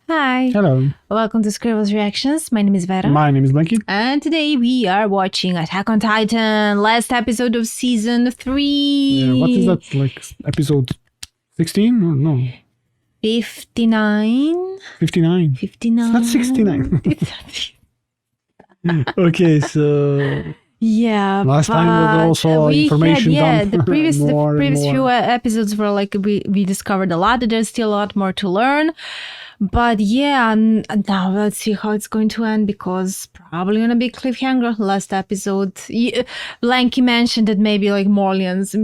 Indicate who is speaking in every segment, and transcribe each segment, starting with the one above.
Speaker 1: Hi.
Speaker 2: Hello.
Speaker 1: Welcome to Scribbles Reactions. My name is Vera.
Speaker 2: My name is Blanky.
Speaker 1: And today we are watching Attack on Titan, last episode of season 3.
Speaker 2: Yeah, what is that, like episode 16 or no?
Speaker 1: 59.
Speaker 2: 59.
Speaker 1: 59.
Speaker 2: It's not 69. Okay, so
Speaker 1: yeah.
Speaker 2: last time was also information
Speaker 1: had,
Speaker 2: dump.
Speaker 1: the previous
Speaker 2: more
Speaker 1: few episodes were like we discovered a lot. There's still a lot more to learn. But yeah, and now let's see how it's going to end, because probably gonna be cliffhanger. Last episode, Blanky mentioned that maybe like Marleyans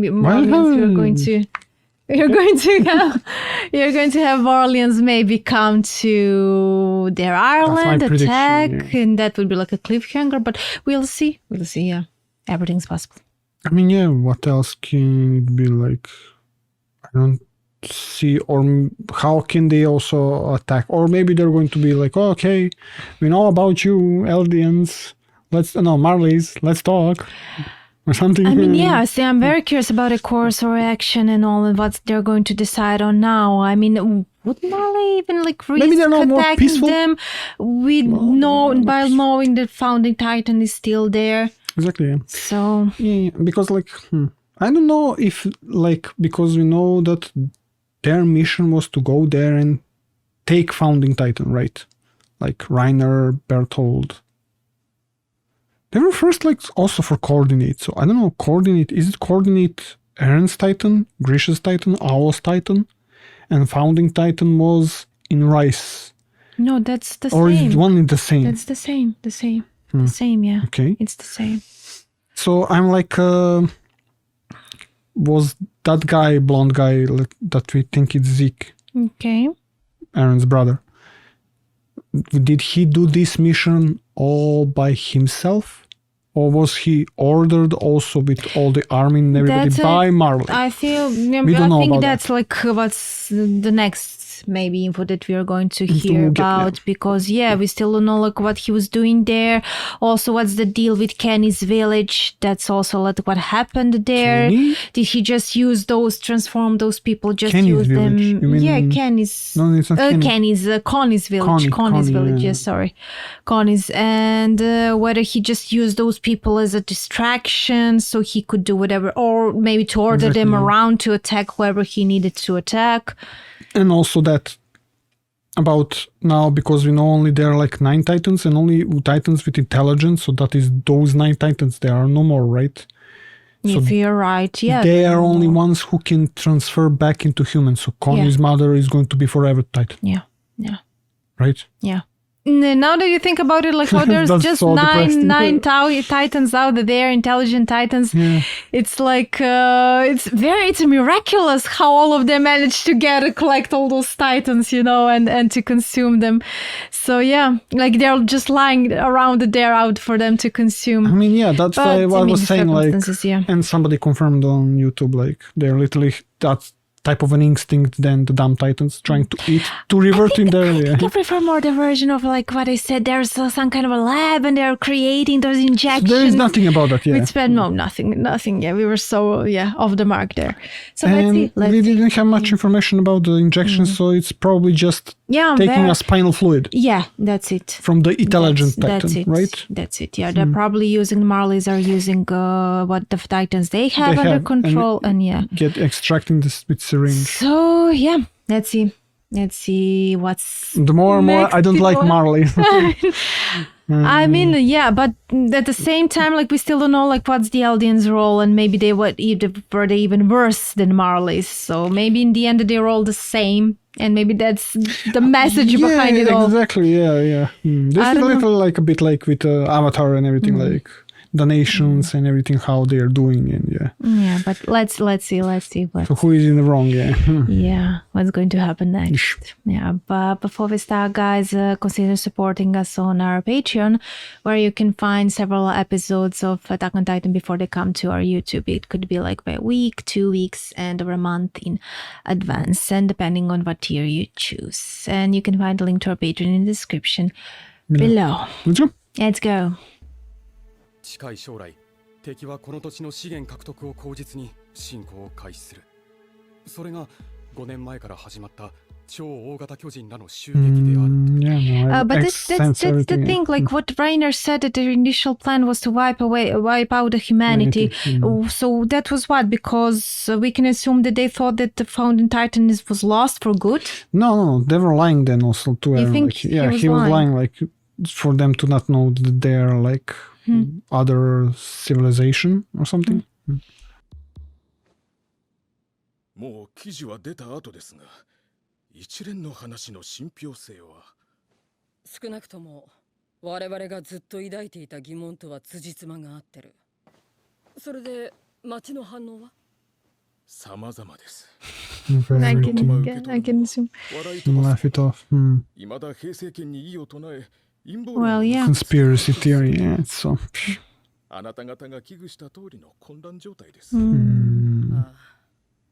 Speaker 1: you're going to have Marleyans maybe come to their island, attack, and that would be like a cliffhanger. But we'll see. Yeah, everything's possible.
Speaker 2: I mean, yeah. What else can it be like? I don't see, or how can they also attack? Or maybe they're going to be like, oh, okay, we know about you, Eldians. Marleys. Let's talk. Or something.
Speaker 1: I mean, yeah, see, I'm very curious about a course or action and all, and what they're going to decide on now. I mean, would Marley even like risk attacking them? We know by knowing that Founding Titan is still there.
Speaker 2: Exactly. Yeah.
Speaker 1: So
Speaker 2: yeah, because like I don't know if like, because we know that their mission was to go there and take Founding Titan, right? Like Reiner, Berthold. They were first like also for Coordinate. So I don't know, Coordinate, is it Coordinate Eren's Titan, Grisha's Titan, Owl's Titan? And Founding Titan was in Rice.
Speaker 1: No, that's the
Speaker 2: or
Speaker 1: same.
Speaker 2: Or is one in the same?
Speaker 1: That's the same. The same, yeah.
Speaker 2: Okay.
Speaker 1: It's the same.
Speaker 2: So I'm like, was that guy, blonde guy, that we think it's Zeke?
Speaker 1: Okay.
Speaker 2: Eren's brother. Did he do this mission all by himself? Or was he ordered also with all the Armin and everybody by Marley?
Speaker 1: I feel,
Speaker 2: we don't know
Speaker 1: think
Speaker 2: about
Speaker 1: that's
Speaker 2: that.
Speaker 1: like what's the next maybe info that we are going to hear about, because we still don't know like what he was doing there. Also, what's the deal with Kenny's village? That's also like what happened there.
Speaker 2: Kenny?
Speaker 1: Did he just transform those people, just
Speaker 2: Kenny's
Speaker 1: use
Speaker 2: village.
Speaker 1: them?
Speaker 2: You mean,
Speaker 1: Kenny's.
Speaker 2: No, it's not
Speaker 1: Connie's village. Connie's village.
Speaker 2: Yeah.
Speaker 1: Yes, sorry, Connie's, and whether he just used those people as a distraction so he could do whatever, or maybe to order them around to attack whoever he needed to attack.
Speaker 2: And also that about now, because we know only there are like 9 Titans and only Titans with intelligence, so that is those 9 Titans. There are no more, right?
Speaker 1: If you're right, yeah.
Speaker 2: They are only ones who can transfer back into humans. So Connie's mother is going to be forever Titan.
Speaker 1: Yeah.
Speaker 2: Right?
Speaker 1: Yeah. Now that you think about it, like how there's just
Speaker 2: so
Speaker 1: nine Titans out there, intelligent Titans.
Speaker 2: Yeah.
Speaker 1: It's like it's miraculous how all of them managed to collect all those Titans, and to consume them. So yeah, like they're just lying around there out for them to consume.
Speaker 2: I mean, yeah, that's why I was saying, like, and somebody confirmed on YouTube, like they're literally that's type of an instinct than the dumb Titans trying to eat, to revert in their...
Speaker 1: I think I prefer more the version of like what I said, there's some kind of a lab and they're creating those injections.
Speaker 2: So there is nothing about that, yeah.
Speaker 1: Nothing, yeah. We were so, off the mark there. So
Speaker 2: and we didn't have much information about the injections, so it's probably just taking a spinal fluid.
Speaker 1: Yeah, that's it.
Speaker 2: From the intelligent Titan, right?
Speaker 1: That's it, yeah. They're probably using, Marleys are using what the Titans they have under control, and
Speaker 2: get extracting this with syringe.
Speaker 1: So yeah, let's see what's
Speaker 2: the more I don't like Marley.
Speaker 1: I mean, but at the same time, like we still don't know like what's the Eldians' role, and maybe were they even worse than Marley's. So maybe in the end they're all the same, and maybe that's the message behind it all.
Speaker 2: Exactly, yeah. This is a little like a bit like with Avatar and everything, like the nations and everything, how they're doing, and
Speaker 1: but let's see what.
Speaker 2: So who is in the wrong?
Speaker 1: What's going to happen next? But before we start, guys, consider supporting us on our Patreon, where you can find several episodes of Attack on Titan before they come to our YouTube. It could be like by a week, 2 weeks, and or a month in advance, and depending on what tier you choose. And you can find the link to our Patreon in the description below. Let's go.
Speaker 3: 近い将来、敵はこの土地の資源獲得を口実に侵攻を開始する。それが5年前から始まった超大型巨人らの襲撃である。
Speaker 2: Yeah, no,
Speaker 1: But
Speaker 2: sense
Speaker 1: that's the
Speaker 2: everything,
Speaker 1: thing. Like what Reiner said, that the initial plan was to wipe out the humanity. So that was what, because we can assume that they thought that the Founding Titan was lost for good.
Speaker 2: No, they were lying then also to Eren.
Speaker 1: think
Speaker 2: Like,
Speaker 1: he
Speaker 2: yeah,
Speaker 1: was
Speaker 2: he was
Speaker 1: lying?
Speaker 2: lying like for them to not know that they're like other civilization or something.
Speaker 3: もう記事は出た後ですが、一連の話の信憑性は。
Speaker 4: 少なくとも我々がずっと抱いていた疑問とは辻褄が合ってる。それで町の反応は？
Speaker 3: 様々です。
Speaker 2: Very
Speaker 1: I
Speaker 2: good.
Speaker 1: can assume.
Speaker 3: 笑い飛ば
Speaker 2: Laugh
Speaker 3: す
Speaker 2: it off.
Speaker 3: 未だ平成権に異を唱え、陰謀
Speaker 1: Well,
Speaker 3: 論を
Speaker 1: yeah.
Speaker 2: Conspiracy theory, yeah. So.
Speaker 3: あなた方が危惧した通りの混乱状態です。
Speaker 4: ああ、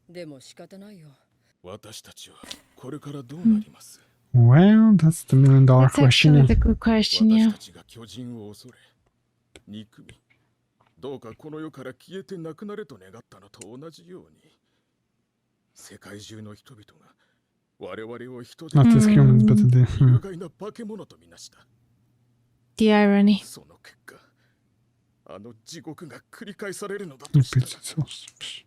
Speaker 4: でも仕方ないよ。
Speaker 3: 私たちはこれからどうなります？
Speaker 2: Well, that's the $1 million
Speaker 1: That's
Speaker 2: question.
Speaker 1: actually the good question,
Speaker 3: 私
Speaker 1: yeah.
Speaker 3: たちが巨人を恐れ、憎み、どうかこの世から消えてなくなれと願ったのと同じように、世界中の人々が我々を人で
Speaker 2: Not as humans, but the.
Speaker 3: 有害な化け物とみなした。
Speaker 1: The irony.
Speaker 3: その結果、あの地獄が繰り返されるのだとしたら、
Speaker 2: Repeats itself.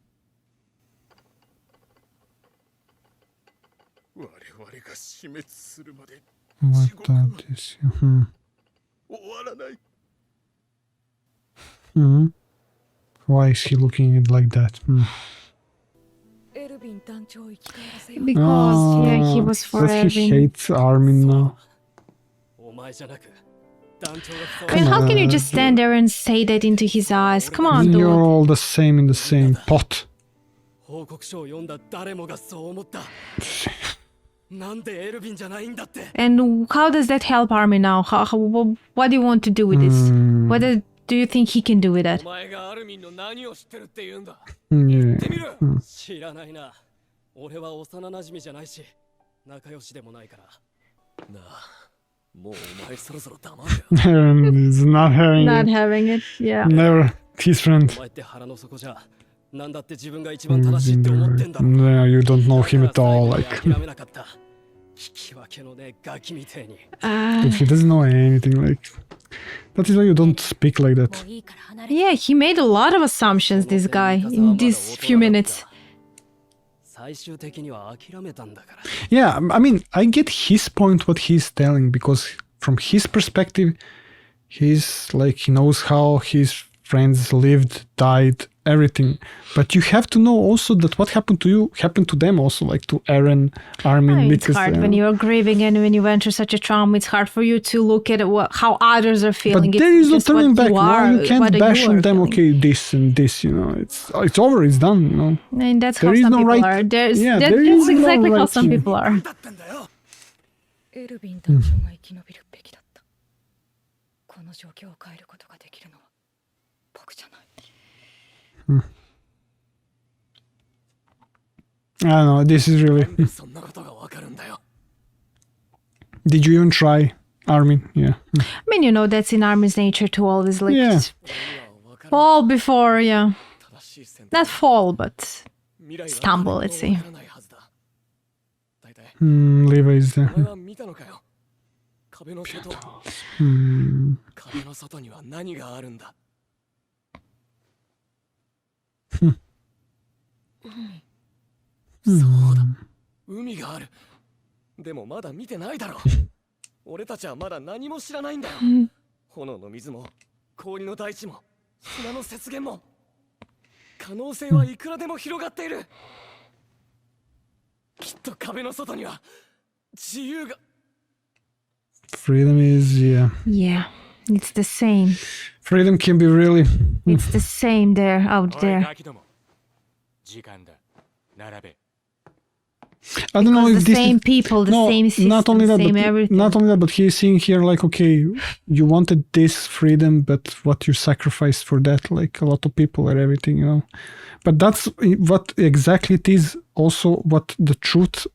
Speaker 3: 我々が死滅するまで
Speaker 2: What that is.
Speaker 3: 終わらない。
Speaker 2: Why is he looking at it like that?
Speaker 4: エルヴィン団長を生き返らせよう。
Speaker 1: Because, yeah, he was
Speaker 2: Does
Speaker 1: for
Speaker 2: he
Speaker 1: Eren.
Speaker 2: hate Armin now?
Speaker 3: お前じゃなく、団長が
Speaker 1: I mean, how can you just stand there and say that into his eyes? Come on,
Speaker 2: You're
Speaker 1: dude.
Speaker 2: all the same in the same pot.
Speaker 3: 報告書を読んだ誰もがそう思った。なんでエルヴィンじゃないんだって。
Speaker 1: And how does that help Armin now? What do you want to do with this? What do you think he can do with that?
Speaker 3: お前がアルミンの何を知ってるって言うんだ。
Speaker 2: Yeah.
Speaker 3: 見る、知らないな。俺は幼馴染じゃないし、仲良しでもないから。なあ、もうお前そろそろ黙れよ。
Speaker 2: Eren is not having
Speaker 1: Not
Speaker 2: it.
Speaker 1: having it, yeah.
Speaker 2: Never. His friend.
Speaker 3: お前って腹の底じゃ、なんだって自分が一番正しいって思ってんだろ。
Speaker 2: No, you don't know him at all.
Speaker 3: だ
Speaker 2: Like,
Speaker 3: から最後に諦めなかった。引き分けのね、ガキみてえに。
Speaker 2: but he doesn't know anything. Like, that is why you don't speak like that.
Speaker 4: もういいから離れ。
Speaker 1: Yeah, he made a lot of assumptions, this guy, in these few minutes.
Speaker 3: 最終的には諦めたんだから。
Speaker 2: Yeah, I mean, I get his point, what he's telling, because from his perspective, he's like, he knows how his friends lived, died, everything. But you have to know also that what happened to you happened to them also, like to Eren, Armin,
Speaker 1: It's
Speaker 2: because
Speaker 1: hard when you're grieving and when you went through such a trauma. It's hard for you to look at how others are feeling.
Speaker 2: but there is no
Speaker 1: It's just
Speaker 2: turning
Speaker 1: what
Speaker 2: back.
Speaker 1: you
Speaker 2: No,
Speaker 1: are,
Speaker 2: you can't
Speaker 1: what
Speaker 2: bash
Speaker 1: you
Speaker 2: on
Speaker 1: are
Speaker 2: them.
Speaker 1: feeling.
Speaker 2: Okay, this and this, you know, it's over, it's done, you know.
Speaker 1: And that's
Speaker 2: There
Speaker 1: how
Speaker 2: is
Speaker 1: some
Speaker 2: no
Speaker 1: people
Speaker 2: right-
Speaker 1: are. There's,
Speaker 2: yeah,
Speaker 1: that,
Speaker 2: there
Speaker 1: that's
Speaker 2: is no
Speaker 1: exactly how
Speaker 2: right
Speaker 1: some
Speaker 2: to-
Speaker 1: people are.
Speaker 3: だったんだよ。
Speaker 4: エルヴィン団長が生き延びるべきだった。この状況を変えることができるのは僕じゃない。
Speaker 2: I don't know, this is really...
Speaker 3: そんなことがわかるんだよ。
Speaker 2: Did you even try, Armin? Yeah.
Speaker 1: I mean, you know, that's in Armin's nature to always like
Speaker 2: Yeah.
Speaker 1: fall before, yeah.
Speaker 3: 正しい選択。
Speaker 1: Not fall, but
Speaker 3: 未来は
Speaker 1: stumble, let's say.
Speaker 3: わからないはずだ。大体、
Speaker 2: Levi is
Speaker 3: お
Speaker 2: there.
Speaker 3: 前は見たのかよ。壁の外。
Speaker 2: Hmm.
Speaker 3: 壁の外には何があるんだ。そうだ。海がある。でもまだ見てないだろ。俺たちはまだ何も知らないんだよ。炎の水も、氷の大地も、砂の雪原も。可能性はいくらでも広がっている。きっと壁の外には自由が。
Speaker 2: Freedom is, yeah.
Speaker 1: yeah, it's the same.
Speaker 2: Freedom can be really...
Speaker 1: It's the same there, out there.
Speaker 3: 時間だ。並べ。
Speaker 2: I don't know
Speaker 1: Because
Speaker 2: if
Speaker 1: the
Speaker 2: this
Speaker 1: same
Speaker 2: is...
Speaker 1: people, the
Speaker 2: No,
Speaker 1: same system,
Speaker 2: not only that,
Speaker 1: same
Speaker 2: but
Speaker 1: everything.
Speaker 2: not only that, but he's seeing here like, okay, you wanted this freedom, but what you sacrificed for that, like a lot of people and everything, you know. But that's what exactly it is. Also, what the truth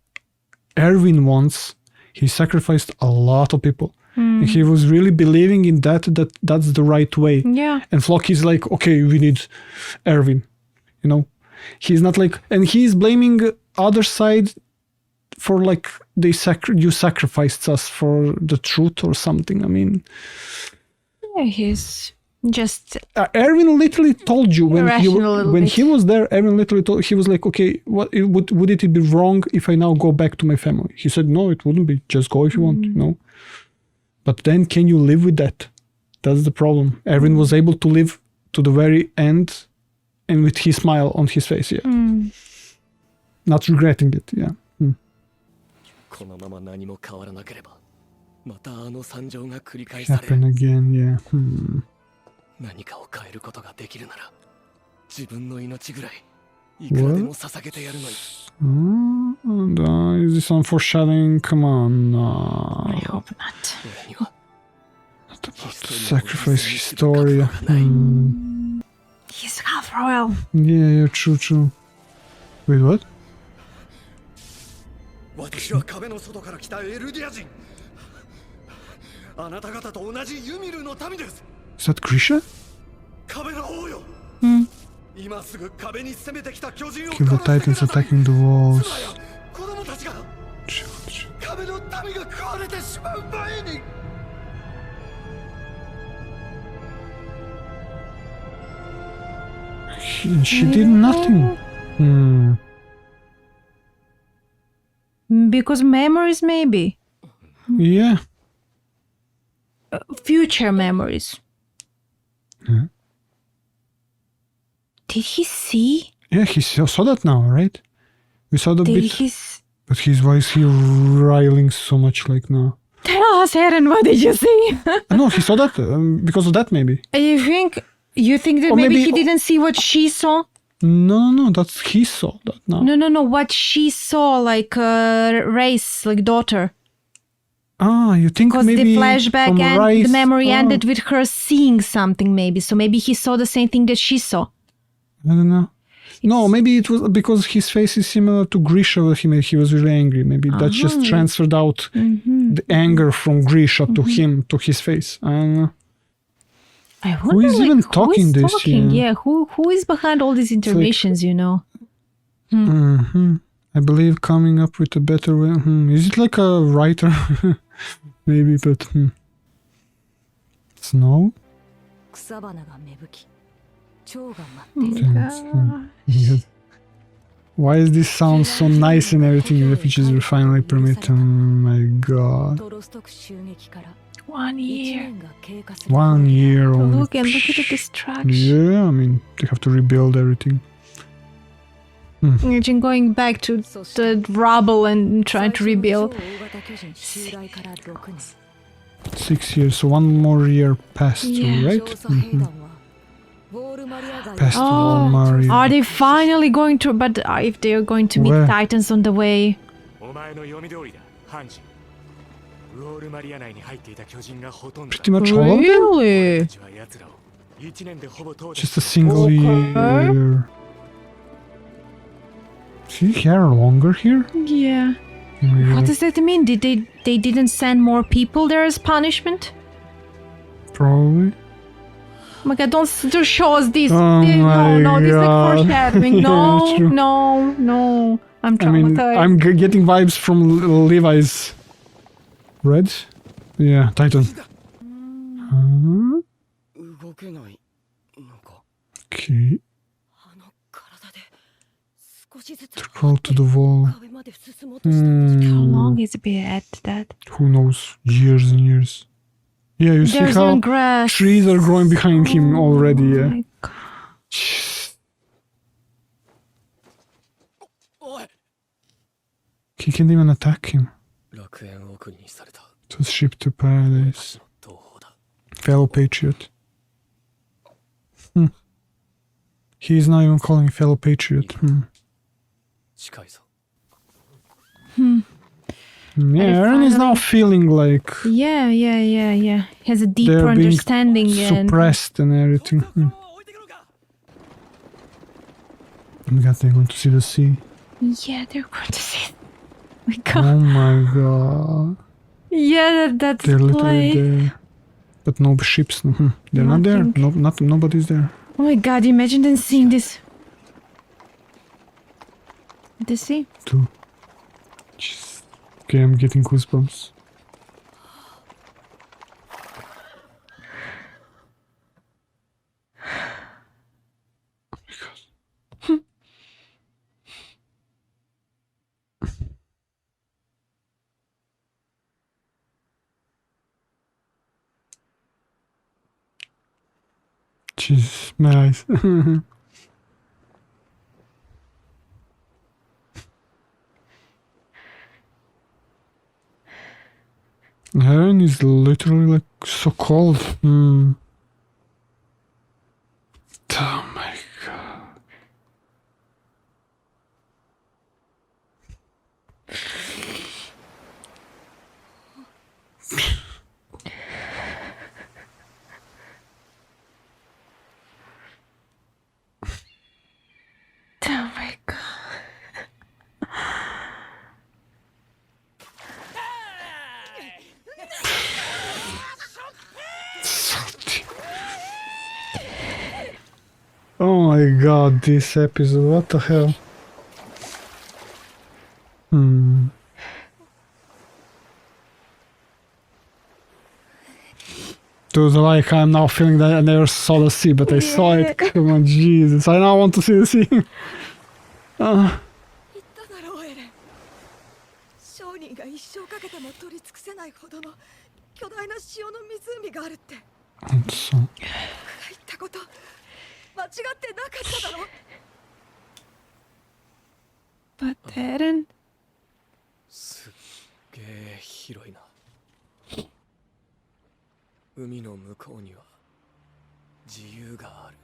Speaker 2: Erwin wants. He sacrificed a lot of people. And he was really believing in that that's the right way.
Speaker 1: Yeah.
Speaker 2: And Flock is like, okay, we need Erwin, you know. He's not like, and he's blaming other side for like you sacrificed us for the truth or something. I mean,
Speaker 1: Yeah, he's just
Speaker 2: Erwin literally told you when
Speaker 1: irrational a little bit.
Speaker 2: he was there. Erwin literally told, he was like, okay, what would it be wrong if I now go back to my family? He said, no, it wouldn't be. Just go if you want, you know. But then, can you live with that? That's the problem. Erwin was able to live to the very end, and with his smile on his face. Yeah, not regretting it. Yeah.
Speaker 3: このまま何も変わらなければ、またあの惨状が繰り返され
Speaker 2: Happen
Speaker 3: る。
Speaker 2: again. Yeah.
Speaker 3: 何かを変えることができるなら、自分の命ぐらいいくらでも捧げてやるのに。
Speaker 2: Is this one foreshadowing? Come on.
Speaker 1: I hope not.
Speaker 3: 俺には
Speaker 2: Not about to sacrifice Historia.
Speaker 1: He's half royal.
Speaker 2: Yeah, true. Wait, what?
Speaker 3: 私は壁の外から来たエルディア人。あなた方と同じユミルの民です。
Speaker 2: Is that Grisha?
Speaker 3: 壁の王よ。今すぐ壁に攻めてきた巨人を
Speaker 2: Kill the Titans attacking the walls.
Speaker 3: 子供たちが
Speaker 2: Chill.
Speaker 3: 壁の民が壊れてしまう前に。
Speaker 2: She did nothing.
Speaker 1: Because memories, maybe.
Speaker 2: Yeah.
Speaker 1: Future memories.
Speaker 2: Yeah.
Speaker 1: Did he see?
Speaker 2: Yeah, he saw that now, right? We saw the
Speaker 1: Did
Speaker 2: bit.
Speaker 1: he?
Speaker 2: But why is he riling so much like now?
Speaker 1: Tell us, Eren, what did you see?
Speaker 2: No, he saw that because of that maybe.
Speaker 1: You think that
Speaker 2: Or
Speaker 1: maybe
Speaker 2: maybe-
Speaker 1: he didn't see what she saw?
Speaker 2: No, that's he saw that now.
Speaker 1: No, what she saw, like Race, like daughter.
Speaker 2: Ah, you think
Speaker 1: Because
Speaker 2: maybe
Speaker 1: the flashback
Speaker 2: from
Speaker 1: and
Speaker 2: Rice,
Speaker 1: the memory ended with her seeing something, maybe. So maybe he saw the same thing that she saw.
Speaker 2: I don't know. No, maybe it was because his face is similar to Grisha. He was really angry. Maybe that just transferred out the anger from Grisha to him, to his face. I don't know.
Speaker 1: I wonder,
Speaker 2: is even talking
Speaker 1: who is
Speaker 2: this,
Speaker 1: talking?
Speaker 2: yeah?
Speaker 1: Yeah, who is behind all these intermissions, you know?
Speaker 2: I believe coming up with a better way. Is it like a writer? Maybe, but Snow?
Speaker 5: 草花が芽吹き蝶が舞っている
Speaker 2: Yeah. Why is this sound so nice and everything in the features will finally permit? Oh my god.
Speaker 5: トロストク襲撃から
Speaker 1: 1
Speaker 5: 1
Speaker 1: year.
Speaker 5: 年が経過する
Speaker 2: 1 year only.
Speaker 1: Look at the destruction.
Speaker 2: Yeah, I mean, they have to rebuild everything.
Speaker 1: Imagine going back to the rubble and trying to rebuild.
Speaker 5: 最初の超大型巨人襲来から6年
Speaker 2: 6 years, so 1 more year passed through, right?
Speaker 5: 調査兵団はウォールマリア街
Speaker 2: Passed
Speaker 1: Oh,
Speaker 2: through Mario.
Speaker 1: are they finally going to? But if they are going to meet
Speaker 2: Where?
Speaker 1: Titans on the way,
Speaker 3: お前の読み通りだ、ハンジ。ウォールマリア内に入っていた巨人がほとんどだ。
Speaker 2: Pretty much all of them?
Speaker 1: really?
Speaker 3: 私は奴らを1年でほぼ通
Speaker 2: Just a single year. Is his hair longer here?
Speaker 1: Yeah.
Speaker 2: Maybe
Speaker 1: What
Speaker 2: like-
Speaker 1: does that mean? Did they didn't send more people there as punishment?
Speaker 2: Probably.
Speaker 1: Oh my god! Don't show us this.
Speaker 2: Oh
Speaker 1: This-
Speaker 2: my
Speaker 1: no, this is like
Speaker 2: God.
Speaker 1: foreshadowing.
Speaker 2: Yeah,
Speaker 1: No,
Speaker 2: true.
Speaker 1: no. I'm
Speaker 2: I mean,
Speaker 1: traumatized.
Speaker 2: I'm getting vibes from Levi's. Red? Yeah, Titan. Huh?
Speaker 3: 動けないのか。
Speaker 2: Okay.
Speaker 5: あの体で少しずつ
Speaker 2: To crawl to the wall.
Speaker 5: 壁まで進もうとしたんでしょ
Speaker 1: How
Speaker 2: Hmm,
Speaker 1: long is it been at that?
Speaker 2: who knows? Years and years. Yeah, you see
Speaker 1: There's
Speaker 2: how
Speaker 1: no grass.
Speaker 2: trees are growing behind him already,
Speaker 1: Oh
Speaker 2: yeah.
Speaker 1: my god.
Speaker 2: He can't even attack him.
Speaker 3: 楽園を国にされた。
Speaker 2: To ship to paradise.
Speaker 3: 私の同胞だ。
Speaker 2: Fellow patriot. He is not even calling fellow patriot.
Speaker 3: 近いぞ。
Speaker 2: Yeah, Eren is now feeling like
Speaker 1: Yeah. Has a deeper
Speaker 2: they're being
Speaker 1: understanding and
Speaker 2: suppressed and everything.
Speaker 3: 置いてくのか。
Speaker 2: Oh my god, they're going to see the sea.
Speaker 1: yeah, they're going to see. Oh my god.
Speaker 2: Oh my god.
Speaker 1: Yeah, that's
Speaker 2: They're
Speaker 1: the
Speaker 2: literally
Speaker 1: play.
Speaker 2: there. But no ships. They're not there.
Speaker 1: Nothing.
Speaker 2: Nobody's there.
Speaker 1: Oh my god, imagine them seeing this. The sea.
Speaker 2: 2. Jeez. Okay, I'm getting goosebumps. Jesus, my eyes. Eren is literally like so cold. Oh my god.
Speaker 1: Oh my god.
Speaker 2: Oh my god, this episode, what the hell? Dude, like, I'm now feeling that I never saw the sea, but I saw it. Come on, Jesus. I now want to see the sea.
Speaker 5: 言っただろうエレン。商人が一生かけても取り尽くせないほどの巨大な塩の湖があるって。
Speaker 2: 本当そう。
Speaker 5: 言ったこと間違ってなかっただろ。
Speaker 1: But Eren?
Speaker 3: すっげえ広いな。海の向こうには自由がある。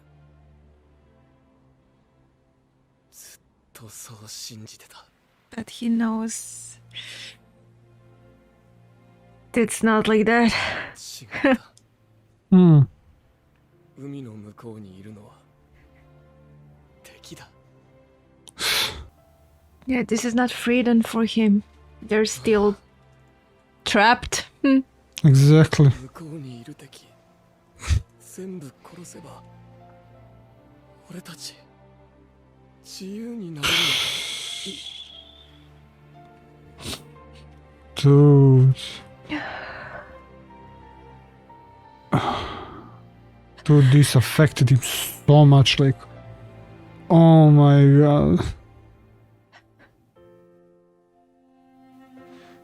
Speaker 3: ずっとそう信じてた。
Speaker 1: But he knows it's not like that.
Speaker 3: 違った。海の向こうにいるのは敵だ。
Speaker 1: Yeah, this is not freedom for him. They're still trapped.
Speaker 2: Exactly.
Speaker 3: 向こうにいる敵全部殺せば俺たち自由になれるのか。
Speaker 2: Dude. Dude, this affected him so much, like... Oh my god.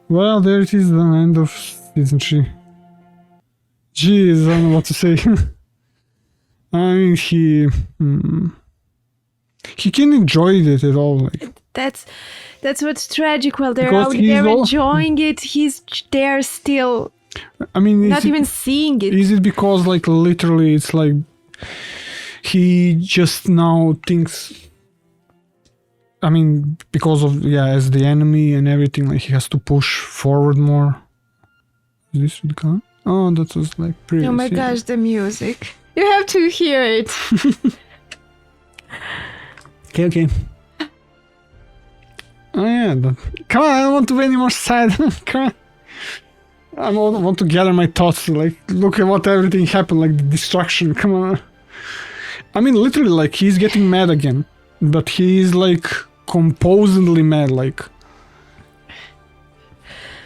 Speaker 2: Well, there it is, the end of season 3. Jeez, I don't know what to say. I mean, he can't enjoy it at all, like...
Speaker 1: That's what's tragic. While they're
Speaker 2: Because
Speaker 1: out
Speaker 2: he's
Speaker 1: there
Speaker 2: all-
Speaker 1: enjoying it, he's there still
Speaker 2: I mean,
Speaker 1: not even seeing it.
Speaker 2: Is it because, like, literally it's like he just now thinks, I mean, because of, yeah, as the enemy and everything, like, he has to push forward more. Is this the gun? Oh, that was like previous.
Speaker 1: Oh my gosh, the music. You have to hear it.
Speaker 2: Okay. Oh yeah, come on, I don't want to be any more sad. Come on. I want to gather my thoughts, like, look at what everything happened, like, the destruction, come on. I mean, literally, like, he's getting mad again. But he's, like, composedly mad, like...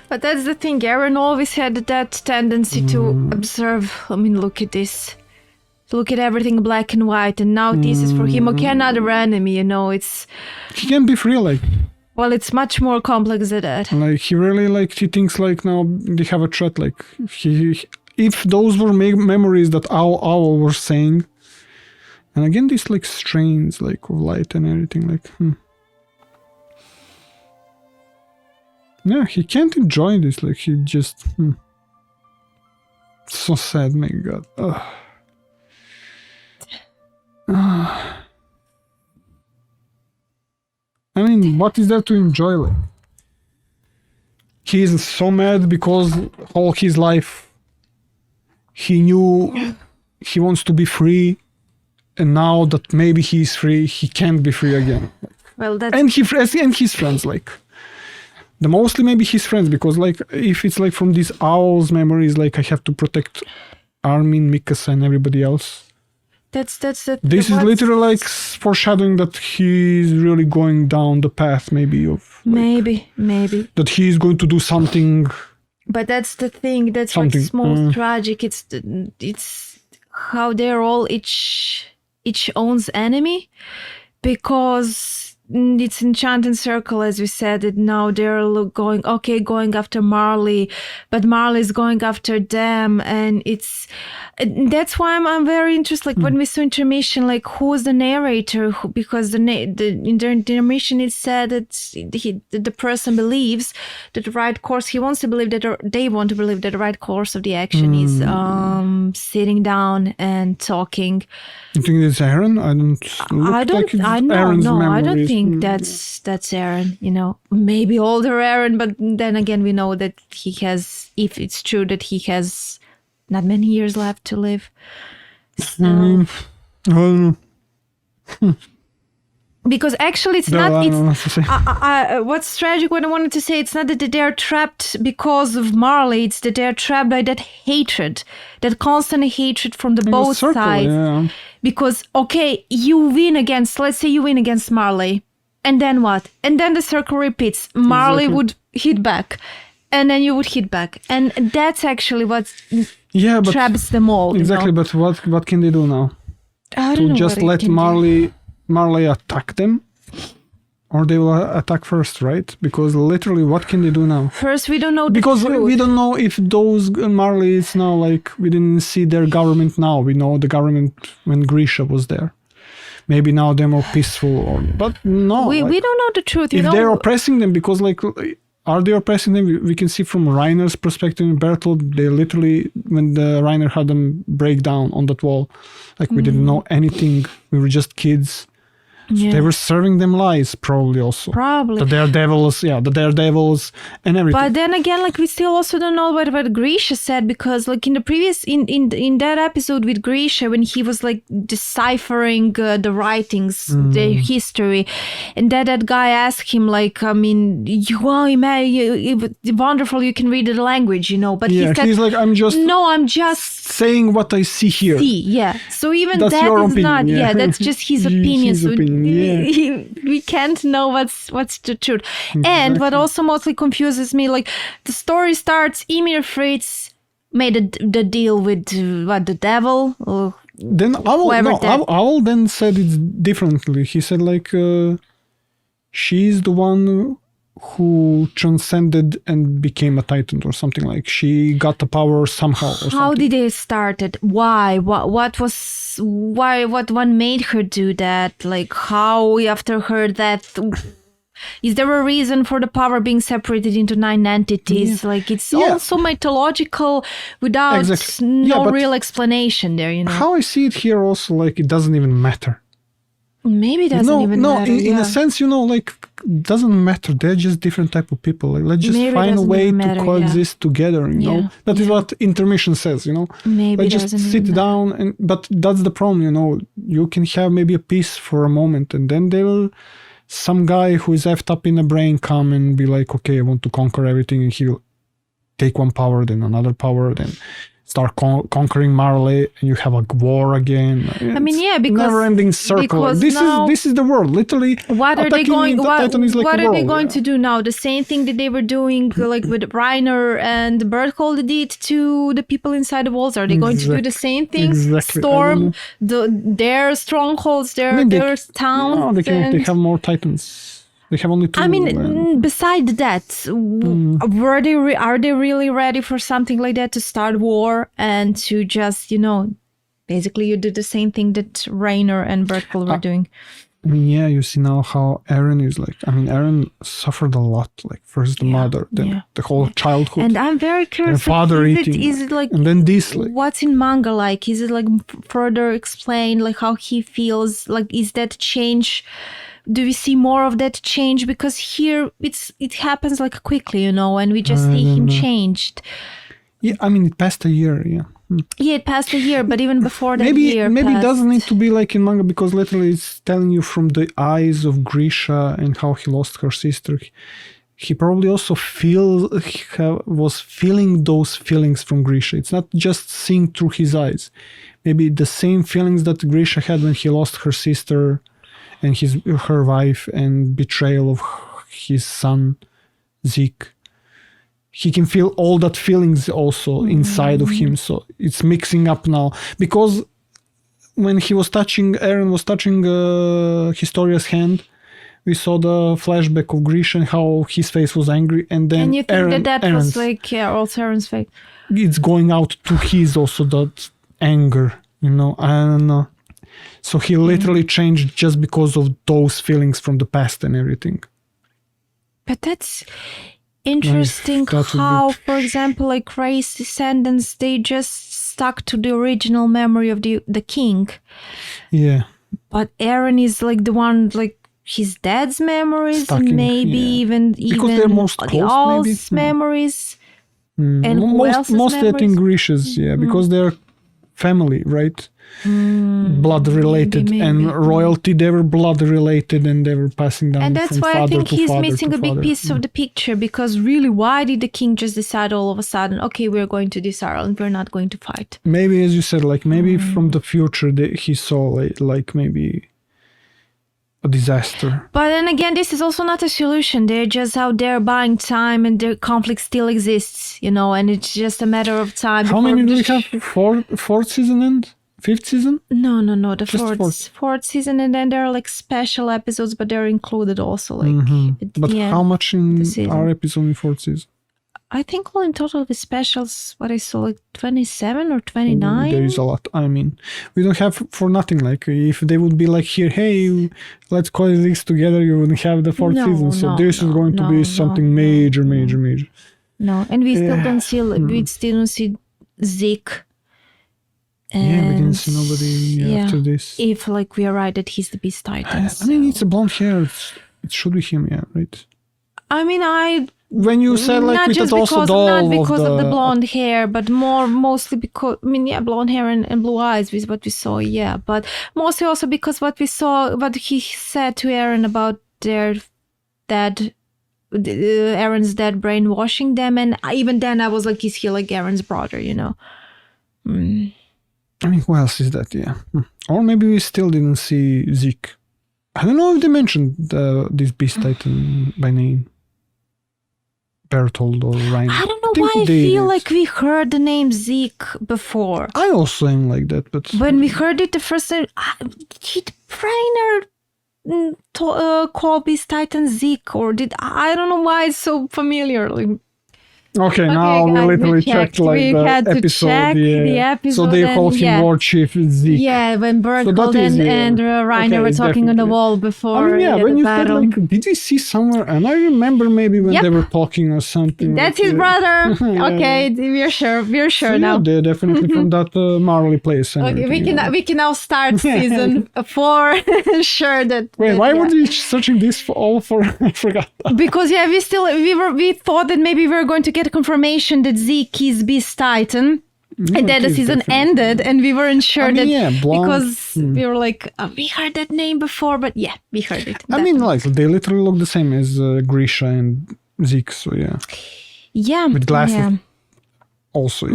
Speaker 1: But that's the thing, Eren always had that tendency to observe. I mean, look at this. Look at everything black and white, and now this is for him. Okay, another enemy, you know, it's...
Speaker 2: He can be free, like...
Speaker 1: Well, it's much more complex than that.
Speaker 2: Like, he really, like, he thinks, like, now they have a threat, like, if those were memories that Owl were saying, and again, these, like, strains, like, of light and everything, like, Yeah, he can't enjoy this, like, he just, So sad, my god. I mean, what is there to enjoy, like? He is so mad because all his life he knew he wants to be free, and now that maybe he's free, he can't be free again.
Speaker 1: Well, that's...
Speaker 2: And his friends, like, the mostly maybe his friends, because, like, if it's like from these Owl's memories, like, I have to protect Armin, Mikasa, and everybody else.
Speaker 1: That's the.
Speaker 2: This is literally like foreshadowing that he's really going down the path, maybe of
Speaker 1: maybe.
Speaker 2: that he's going to do something.
Speaker 1: But that's the thing. That's
Speaker 2: Something,
Speaker 1: what's most tragic. It's how they're all each owns enemy, because it's enchanted circle, as we said. It now they're going after Marley, but Marley's going after them, and that's why I'm very interested. Like when we saw intermission, like who's the narrator? Because in the intermission it said that the person believes that the right course. He wants to believe that, they want to believe that the right course of the action is sitting down and talking.
Speaker 2: You think it's Eren? I don't think
Speaker 1: that's Eren. You know, maybe older Eren, but then again, we know that he has. If it's true that he has not many years left to live. So,
Speaker 2: I don't know.
Speaker 1: because actually, it's
Speaker 2: No,
Speaker 1: not.
Speaker 2: I don't know what to say.
Speaker 1: What's tragic? What I wanted to say, it's not that they're trapped because of Marley. It's that they're trapped by that hatred, that constant hatred from the both
Speaker 2: circle,
Speaker 1: sides.
Speaker 2: yeah.
Speaker 1: Because, let's say you win against Marley, and then what? And then the circle repeats. Marley would hit back, and then you would hit back. And that's actually what traps them all.
Speaker 2: Exactly,
Speaker 1: you know?
Speaker 2: but what can they do now?
Speaker 1: I don't know.
Speaker 2: Just let Marley attack them? Or they will attack first, right? Because literally, what can they do now?
Speaker 1: First, we don't know
Speaker 2: because
Speaker 1: the truth.
Speaker 2: we don't know if those Marley is now like, we didn't see their government now. We know the government when Grisha was there. Maybe now they're more peaceful, but no.
Speaker 1: We don't know the truth.
Speaker 2: If they're oppressing them, because like, are they oppressing them? We can see from Reiner's perspective in Bertolt, they literally, when the Reiner had them break down on that wall, like we didn't know anything. We were just kids. So they were serving them lies, probably also.
Speaker 1: Probably.
Speaker 2: That they're devils, that they're devils and everything.
Speaker 1: But then again, like we still also don't know what Grisha said, because like in the previous, in that episode with Grisha, when he was like deciphering the writings, the history, and that guy asked him like, I mean, wonderful, you can read the language, you know, but he said,
Speaker 2: he's like, I'm just saying what I see here.
Speaker 1: So even
Speaker 2: that's
Speaker 1: that
Speaker 2: your
Speaker 1: is
Speaker 2: opinion,
Speaker 1: not, that's just his opinion.
Speaker 2: His opinion.
Speaker 1: We can't know what's the truth. Exactly. And what also mostly confuses me, like the story starts, Ymir Fritz made the deal with the devil.
Speaker 2: Then Owl then said it differently. He said like she's the one who transcended and became a titan or something, like she got the power somehow.
Speaker 1: How did they start it? Why? What one made her do that? Like how after her death? Is there a reason for the power being separated into 9 entities? Like it's also mythological without real explanation there, you know.
Speaker 2: How I see it here also, like it doesn't even matter.
Speaker 1: Maybe it doesn't even matter.
Speaker 2: In a sense, like doesn't matter. They're just different type of people. Like let's just find a way to coexist together, you know. That is what intermission says, you know.
Speaker 1: Maybe
Speaker 2: let's just sit down but that's the problem, you know. You can have maybe a peace for a moment, and then some guy who is effed up in the brain come and be like, okay, I want to conquer everything, and he'll take one power, then another power, then start conquering Marley, and you have a war again.
Speaker 1: I mean, because
Speaker 2: never-ending circle. This is the world. Literally,
Speaker 1: what are they going? What are they going
Speaker 2: to
Speaker 1: do now? The same thing that they were doing, like with Reiner and Berthold did to the people inside the walls. Are they going to do the same thing?
Speaker 2: Exactly.
Speaker 1: Storm their strongholds, their towns.
Speaker 2: They have more titans. They have only 2.
Speaker 1: I mean, besides that, are they really ready for something like that, to start war and to just, basically you do the same thing that Reiner and Berthold were doing?
Speaker 2: I mean, you see now how Eren is like. I mean, Eren suffered a lot. Like first the mother, then the whole childhood,
Speaker 1: and I'm very curious.
Speaker 2: And father eating,
Speaker 1: is it like,
Speaker 2: and then this, like,
Speaker 1: what's in manga like? Is it like further explained, like how he feels? Like, is that change? Do we see more of that change? Because here it happens like quickly, and we just see him changed.
Speaker 2: Yeah, I mean, it passed a year.
Speaker 1: Yeah, it passed a year, but even before that
Speaker 2: maybe
Speaker 1: passed,
Speaker 2: it doesn't need to be like in manga, because literally it's telling you from the eyes of Grisha and how he lost her sister. he probably also was feeling those feelings from Grisha. It's not just seeing through his eyes. Maybe the same feelings that Grisha had when he lost her sister and her wife and betrayal of his son, Zeke. He can feel all that feelings also inside of him. So it's mixing up now. Because when Eren was touching Historia's hand, we saw the flashback of Grisha and how his face was angry. And then
Speaker 1: And you think that was like, also Eren's face.
Speaker 2: It's going out to his also, that anger, I don't know. So he literally changed just because of those feelings from the past and everything.
Speaker 1: But that's interesting how, for example, like Rey's descendants, they just stuck to the original memory of the king.
Speaker 2: Yeah.
Speaker 1: But Eren is like the one, like his dad's memories, and maybe even
Speaker 2: they're most close,
Speaker 1: the Owl's memories. And
Speaker 2: mostly I think Grisha's, because they're family, right? Blood related, and royalty, they were blood related, and they were passing down.
Speaker 1: And that's
Speaker 2: from
Speaker 1: why I think he's missing a big piece of the picture, because really, why did the king just decide all of a sudden, okay, we're going to this island, we're not going to fight? Maybe,
Speaker 2: as you said, like maybe from the future he saw like maybe a disaster.
Speaker 1: But then again, this is also not a solution. They're just out there buying time, and their conflict still exists, and it's just a matter of time.
Speaker 2: How many do we have? Fourth season and fifth season?
Speaker 1: No. The fourth season, and then there are like special episodes, but they're included also. Like,
Speaker 2: but how much in our episode in fourth season?
Speaker 1: I think all in total the specials, what I saw, like 27 or 29.
Speaker 2: There is a lot. I mean, we don't have for nothing. Like if they would be like here, hey, let's call this together, you wouldn't have the fourth season. So this is going to be something major.
Speaker 1: No, and we still don't see. We still don't see Zeke. And
Speaker 2: we didn't see nobody after this.
Speaker 1: If like we are right that he's the Beast Titan.
Speaker 2: I mean, it's a blonde hair. It should be him, right?
Speaker 1: I mean,
Speaker 2: when you said like
Speaker 1: not
Speaker 2: with
Speaker 1: just
Speaker 2: that also
Speaker 1: because,
Speaker 2: doll
Speaker 1: not because of the blonde
Speaker 2: uh,
Speaker 1: hair, but mostly because blonde hair and blue eyes is what we saw, but mostly also because what we saw, what he said to Eren about their dad, Eren's dad brainwashing them, and even then I was like, is he like Eren's brother?
Speaker 2: I mean, who else is that? Or maybe we still didn't see Zeke. I don't know if they mentioned this Beast Titan by name. Bertold or Reiner.
Speaker 1: I don't know why I feel like we heard the name Zeke before.
Speaker 2: I also am like that, but
Speaker 1: when we heard it the first time, did Reiner call Beast Titan Zeke, or I don't know why it's so familiar.
Speaker 2: Okay, now we literally checked like the episode.
Speaker 1: The episode.
Speaker 2: So they called him Lord Chief Zeke.
Speaker 1: Yeah, when Bertold and Reiner were talking on the wall before.
Speaker 2: I mean, when
Speaker 1: the
Speaker 2: you
Speaker 1: battle.
Speaker 2: said like, did we see somewhere? And I remember maybe when they were talking or something.
Speaker 1: That's his brother. Okay, we're sure now.
Speaker 2: They're definitely from that Marley place.
Speaker 1: Okay, we can now start season 4. Sure that.
Speaker 2: Wait, why were we searching this for? I forgot.
Speaker 1: Because we thought that maybe we were going to get confirmation that Zeke is Beast Titan, and then the season ended, and we weren't sure because we were like, we heard that name before, but we heard it.
Speaker 2: I mean, like they literally look the same as Grisha and Zeke, so with glasses. Also,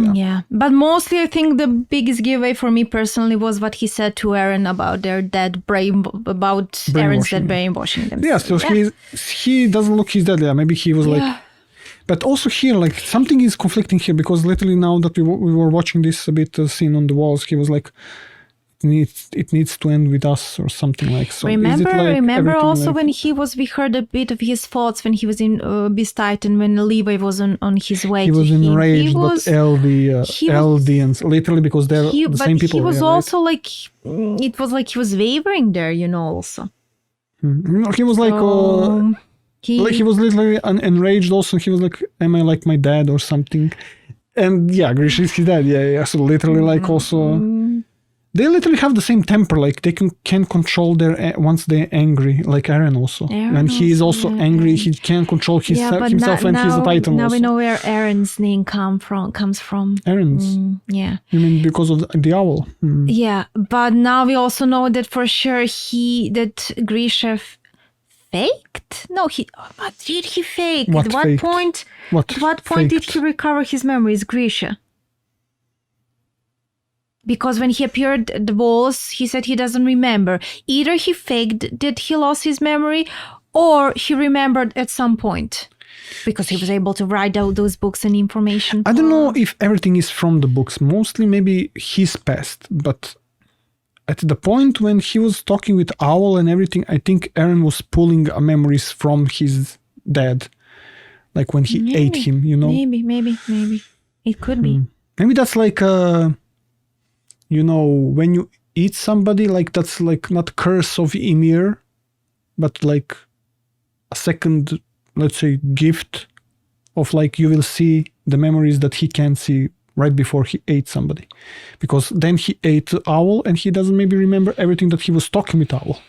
Speaker 1: but mostly I think the biggest giveaway for me personally was what he said to Eren about their dead Eren's dead brainwashing them.
Speaker 2: Yeah, so he doesn't look his dad. Maybe he was like. But also here, like something is conflicting here, because literally now that we were watching this a bit scene on the walls, he was like, it needs to end with us or something like so.
Speaker 1: Remember also when we heard a bit of his thoughts when he was in Beast Titan, when Levi was on his way.
Speaker 2: He was enraged, but Eldians, literally because they're the same people.
Speaker 1: He was also like, it was like he was wavering there, also.
Speaker 2: He was like. He was literally enraged also. He was like, am I like my dad or something? And Grisha is his dad. So literally like also... They literally have the same temper. Like they can control once they're angry. Like Eren also. When he is also angry, he can't control himself and he's a Titan
Speaker 1: now
Speaker 2: also.
Speaker 1: We know where Eren's name comes from.
Speaker 2: Eren's?
Speaker 1: You
Speaker 2: mean because of the owl?
Speaker 1: Yeah, but now we also know that for sure that Grisha faked? No, what did he fake?
Speaker 2: What
Speaker 1: At what
Speaker 2: faked?
Speaker 1: point?
Speaker 2: What
Speaker 1: At what point did
Speaker 2: faked?
Speaker 1: he recover his memories, Grisha? Because when he appeared at the walls, he said he doesn't remember. Either he faked that he lost his memory, or he remembered at some point. Because he was able to write out those books and information.
Speaker 2: I don't know if everything is from the books. Mostly maybe his past. But at the point when he was talking with Owl and everything, I think Eren was pulling memories from his dad. Like when he ate him, you know?
Speaker 1: Maybe. It could be.
Speaker 2: Maybe that's like, you know, when you eat somebody, like that's like not curse of Ymir, but like a second, let's say, gift of like you will see the memories that he can't see right before he ate somebody. Because then he ate Owl and he doesn't maybe remember everything that he was talking with Owl.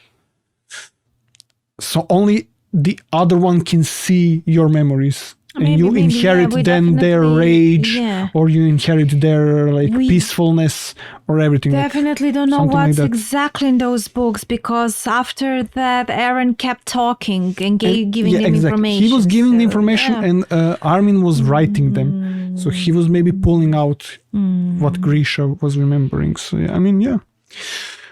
Speaker 2: So only the other one can see your memories. And you inherit then their rage, or you inherit their like peacefulness or everything.
Speaker 1: Definitely don't know
Speaker 2: something like
Speaker 1: what's
Speaker 2: that.
Speaker 1: exactly in those books, because after that Eren kept talking and giving him information.
Speaker 2: He was giving the information and Armin was writing them. So he was maybe pulling out what Grisha was remembering. So yeah, I mean, yeah.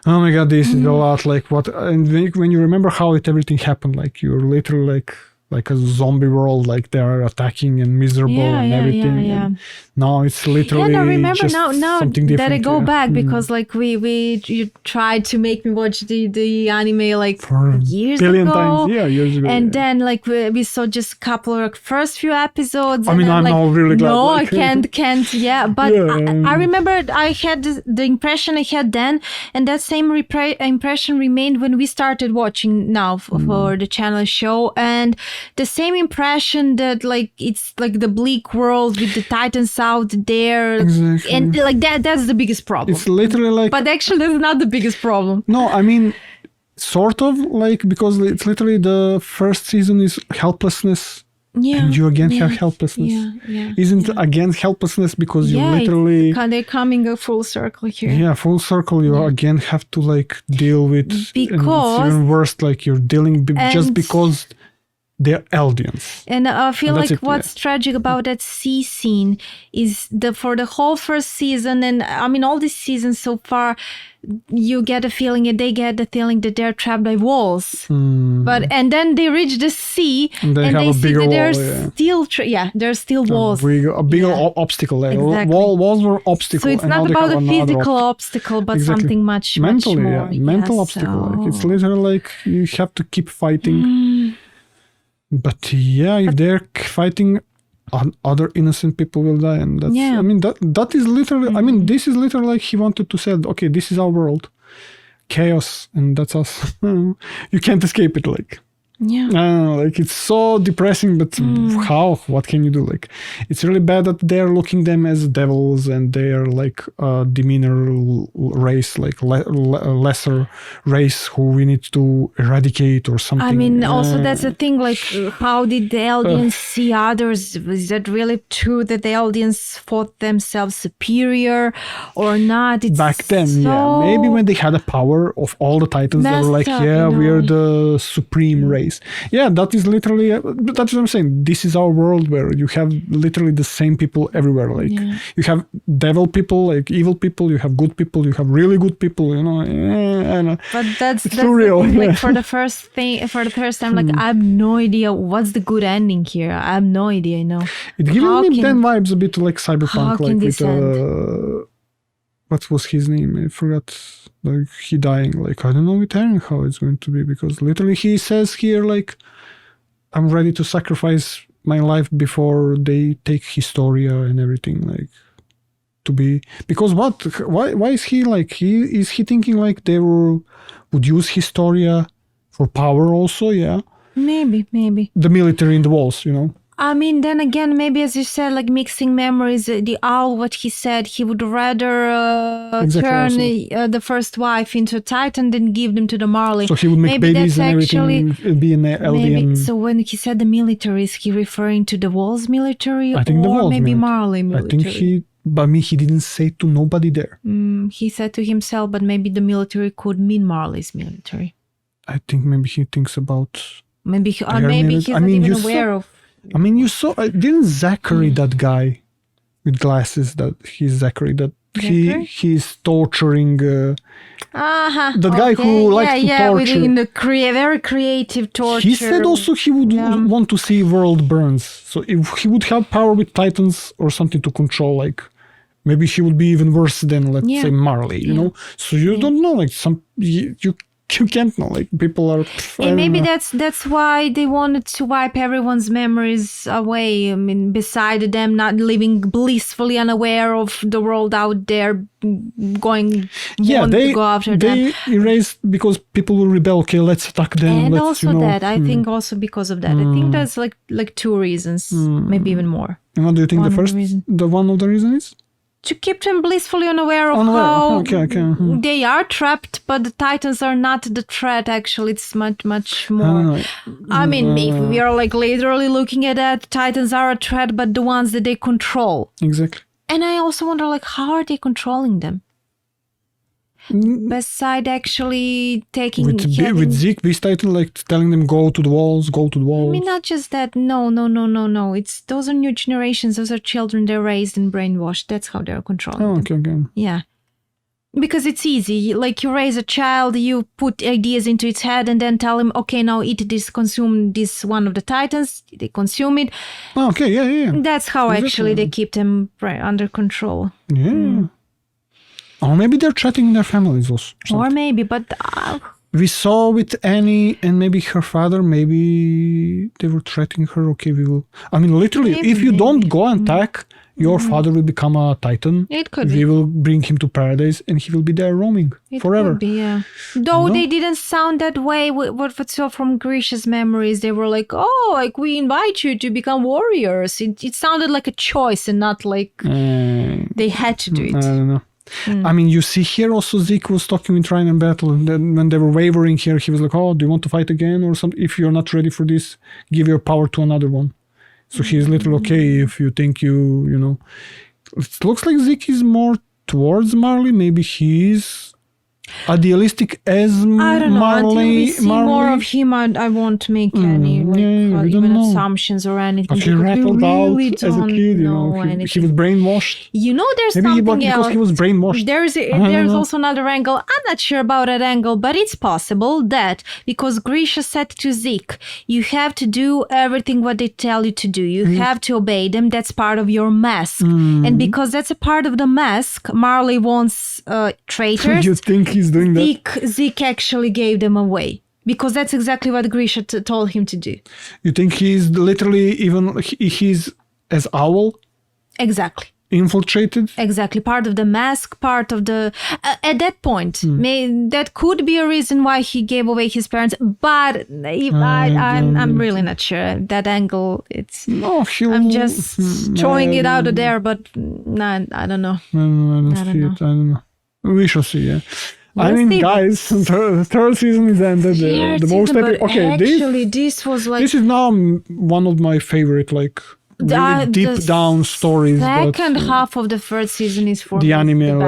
Speaker 2: Oh my god, this is a lot. Like what, and when you remember how everything happened, like you're literally like a zombie world, like they are attacking and miserable and everything.
Speaker 1: Yeah.
Speaker 2: And now it's literally
Speaker 1: remember
Speaker 2: just
Speaker 1: now
Speaker 2: something different.
Speaker 1: that I go back because like you tried to make me watch the anime like
Speaker 2: For
Speaker 1: years
Speaker 2: billion
Speaker 1: ago.
Speaker 2: times, years ago.
Speaker 1: And then like we saw just a couple of first few episodes.
Speaker 2: I mean,
Speaker 1: and
Speaker 2: I'm
Speaker 1: like,
Speaker 2: now really glad.
Speaker 1: No,
Speaker 2: like,
Speaker 1: I can't. Yeah, but I remember I had the impression I had then, and that same impression remained when we started watching now for the channel show, and the same impression that like it's like the bleak world with the Titans out there,
Speaker 2: Exactly.
Speaker 1: and like that's the biggest problem.
Speaker 2: It's literally like,
Speaker 1: But actually, that's not the biggest problem.
Speaker 2: no, I mean, sort of like, because it's literally the first season is helplessness.
Speaker 1: Yeah,
Speaker 2: And you again have helplessness. Isn't again helplessness because you literally...
Speaker 1: they're coming a full circle here.
Speaker 2: Yeah, full circle. You again have to like deal with...
Speaker 1: Because...
Speaker 2: And it's even worse, like you're dealing just because they're Eldians.
Speaker 1: And I feel like what's
Speaker 2: yeah.
Speaker 1: tragic about that sea scene is for the whole first season, and I mean all these seasons so far, you get a feeling and they get the feeling that they're trapped by walls. And then they reach the sea
Speaker 2: and they see that
Speaker 1: they're still there's still walls.
Speaker 2: A bigger obstacle there.
Speaker 1: Exactly.
Speaker 2: Walls were obstacles.
Speaker 1: So it's not about the physical obstacle, but something much
Speaker 2: mentally,
Speaker 1: more.
Speaker 2: mental obstacle. Like, it's literally like you have to keep fighting. But if they're fighting, other innocent people will die, and that's. I mean, that is literally. I mean, this is literally like he wanted to say, okay, this is our world, chaos, and that's us. You can't escape it, like. Like it's so depressing, but how? What can you do? Like, it's really bad that they're looking them as devils and they are like a demeanor race, like lesser race who we need to eradicate or something.
Speaker 1: I mean, also that's the thing. Like, how did the Eldians see others? Is that really true that the Eldians thought themselves superior or not? It's
Speaker 2: back then, maybe when they had the power of all the Titans, they were like, we are the supreme race. Yeah, that is literally, that's what I'm saying. This is our world where you have literally the same people everywhere. Like you have devil people, like evil people, you have good people, you have really good people, you know.
Speaker 1: But that's
Speaker 2: too real.
Speaker 1: Like for the first time, like I have no idea what's the good ending here. I have no idea, you know.
Speaker 2: It gives me then vibes a bit like Cyberpunk, like with what was his name? I forgot. Like he dying. Like I don't know with Eren how it's going to be, because literally he says here like, I'm ready to sacrifice my life before they take Historia and everything, like to be, because what? Why is he like is he thinking like they would use Historia for power also? Yeah.
Speaker 1: Maybe.
Speaker 2: The military in the walls, you know.
Speaker 1: I mean, then again, maybe as you said, like mixing memories, the owl, what he said, he would rather turn the first wife into a Titan than give them to the Marley.
Speaker 2: So he would make babies and everything, be an Eldian.
Speaker 1: So when he said the military, is he referring to the Walls military?
Speaker 2: I think the Walls
Speaker 1: maybe
Speaker 2: military.
Speaker 1: Marley military?
Speaker 2: I think but he didn't say to nobody there.
Speaker 1: He said to himself, but maybe the military could mean Marley's military.
Speaker 2: I think maybe he thinks about
Speaker 1: Maybe
Speaker 2: I
Speaker 1: maybe
Speaker 2: mean,
Speaker 1: he's
Speaker 2: I
Speaker 1: not
Speaker 2: mean,
Speaker 1: even
Speaker 2: you
Speaker 1: aware of.
Speaker 2: I mean, you saw, didn't Zachary, that guy with glasses, that he's Zachary, that
Speaker 1: Zachary?
Speaker 2: he's torturing,
Speaker 1: Uh-huh.
Speaker 2: that guy who likes to torture.
Speaker 1: Within the very creative torture.
Speaker 2: He said also he would want to see world burns. So if he would have power with Titans or something to control, like maybe he would be even worse than, let's say, Marley, you know? So you don't know, like you can't know, like people are...
Speaker 1: And maybe that's why they wanted to wipe everyone's memories away. I mean, beside them not living blissfully unaware of the world out there, to go after them.
Speaker 2: They erased because people will rebel. Okay, let's attack them.
Speaker 1: And
Speaker 2: let's,
Speaker 1: also I think also because of that. I think there's like two reasons, maybe even more.
Speaker 2: And what do you think one of the reasons is?
Speaker 1: To keep them blissfully unaware of how they are trapped, but the Titans are not the threat. Actually, it's much more. I mean, if we are like literally looking at that, Titans are a threat, but the ones that they control.
Speaker 2: Exactly.
Speaker 1: And I also wonder, like, how are they controlling them? Beside actually taking...
Speaker 2: With Zeke, this Titan, like telling them go to the walls. I
Speaker 1: mean, not just that. No. Those are new generations. Those are children. They're raised and brainwashed. That's how they're controlling them.
Speaker 2: Okay.
Speaker 1: Yeah. Because it's easy. Like, you raise a child, you put ideas into its head and then tell him, okay, now eat this, consume this one of the Titans. They consume it.
Speaker 2: Okay, yeah.
Speaker 1: That's how actually they keep them under control.
Speaker 2: Yeah. Or maybe they're threatening their families also.
Speaker 1: Or maybe, but...
Speaker 2: we saw with Annie and maybe her father, maybe they were threatening her. Okay, we will... I mean, literally, if you don't go and attack, your father will become a Titan.
Speaker 1: It could
Speaker 2: be. We will bring him to paradise and he will be there roaming forever.
Speaker 1: Could be, yeah. Though they didn't sound that way. What saw from Grisha's memories, they were like, oh, like, we invite you to become warriors. It sounded like a choice and not like they had to do it.
Speaker 2: I don't know. I mean, you see here also Zeke was talking with Ryan in battle, and then when they were wavering here, he was like, oh, do you want to fight again or something? If you're not ready for this, give your power to another one. So he's literally okay if you think you know. It looks like Zeke is more towards Marley. Maybe he's idealistic as Marley.
Speaker 1: I don't know. Until we see more of him, I won't make any even assumptions or anything.
Speaker 2: But he rattled out as a kid, you know. He was brainwashed.
Speaker 1: You know, there's
Speaker 2: maybe
Speaker 1: something else.
Speaker 2: Because he was brainwashed.
Speaker 1: There's also another angle. I'm not sure about that angle, but it's possible that because Grisha said to Zeke, you have to do everything what they tell you to do. You have to obey them. That's part of your mask. And because that's a part of the mask, Marley wants traitors.
Speaker 2: You think he's doing
Speaker 1: that? Zeke actually gave them away. Because that's exactly what Grisha told him to do. You
Speaker 2: think he's literally he's as Owl?
Speaker 1: Exactly.
Speaker 2: Infiltrated?
Speaker 1: Exactly. Part of the mask, part of the... at that point, that could be a reason why he gave away his parents, but I'm really not sure. That angle, I'm just throwing it out of there, but I don't know.
Speaker 2: I don't know. We shall see, yeah. I mean, guys, the third season is ended. The most epic. Okay,
Speaker 1: this was like...
Speaker 2: This is now one of my favorite, like... really deep down stories.
Speaker 1: Second half of the third season is for
Speaker 2: the anime,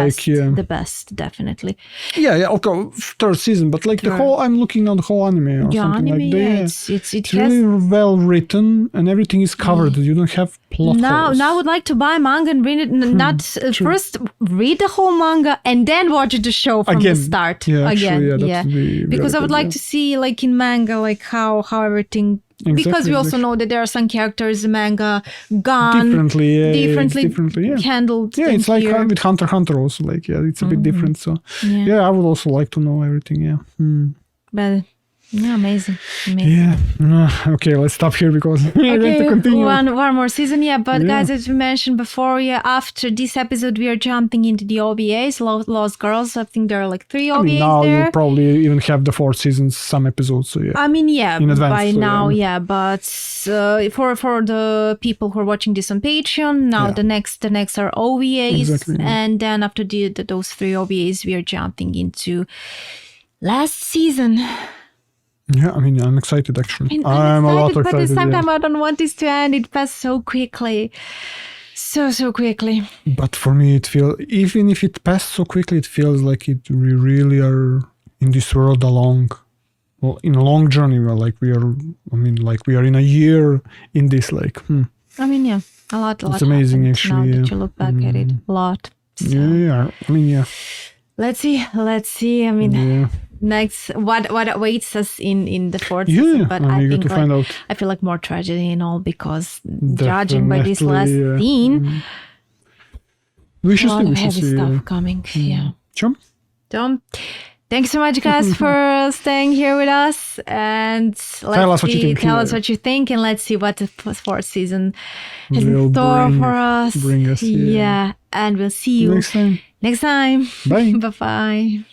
Speaker 1: the best, definitely.
Speaker 2: Yeah, okay, third season, but like the whole, I'm looking at the whole anime or something
Speaker 1: anime,
Speaker 2: like that. It's really well written and everything is covered. You don't have plot holes.
Speaker 1: Now I would like to buy manga and read it. First read the whole manga and then watch the show from the start again. Because I would like to see, like in manga, like how everything. Because we also know that there are some characters in manga gone differently handled.
Speaker 2: Yeah, it's like with Hunter x Hunter also. Like, it's a bit different. So, I would also like to know everything. Yeah.
Speaker 1: But amazing.
Speaker 2: Yeah. Okay, let's stop here because we're going to continue.
Speaker 1: One more season. But guys, as we mentioned before, after this episode, we are jumping into the OVAs, Lost Girls. I think there are like 3 OVAs
Speaker 2: now
Speaker 1: there.
Speaker 2: You probably even have the 4th season, some episodes. So
Speaker 1: I mean,
Speaker 2: in advance,
Speaker 1: by now, but for the people who are watching this on Patreon, now the next are OVAs, and then after those 3 OVAs, we are jumping into last season.
Speaker 2: Yeah, I mean, I'm excited actually.
Speaker 1: I'm
Speaker 2: a lot excited.
Speaker 1: But at the same time, I don't want this to end. It passed so quickly. So quickly.
Speaker 2: But for me, it feels, even if it passed so quickly, it feels like we really are in this world along. in a long journey. We are in a year in this.
Speaker 1: I mean, yeah, a lot.
Speaker 2: It's amazing,
Speaker 1: happened
Speaker 2: actually.
Speaker 1: Now that you look back at it, a lot. So,
Speaker 2: Yeah. I mean, yeah.
Speaker 1: Let's see. I mean,
Speaker 2: Yeah.
Speaker 1: next, what awaits us in the fourth season?
Speaker 2: Yeah.
Speaker 1: But
Speaker 2: I'm
Speaker 1: I
Speaker 2: eager
Speaker 1: think
Speaker 2: to find out.
Speaker 1: I feel like more tragedy and all because judging by this last
Speaker 2: Definitely,
Speaker 1: scene,
Speaker 2: we
Speaker 1: a
Speaker 2: should
Speaker 1: lot
Speaker 2: see.
Speaker 1: of heavy stuff coming. Yeah.
Speaker 2: Sure.
Speaker 1: So, thanks so much, guys, for staying here with us. And
Speaker 2: Tell us what you think.
Speaker 1: Tell us what you think, and let's see what the fourth season has
Speaker 2: Will
Speaker 1: in store
Speaker 2: bring-
Speaker 1: for us.
Speaker 2: bring us, yeah.
Speaker 1: And we'll see you
Speaker 2: Next time.
Speaker 1: next time.
Speaker 2: Bye.
Speaker 1: Bye-bye.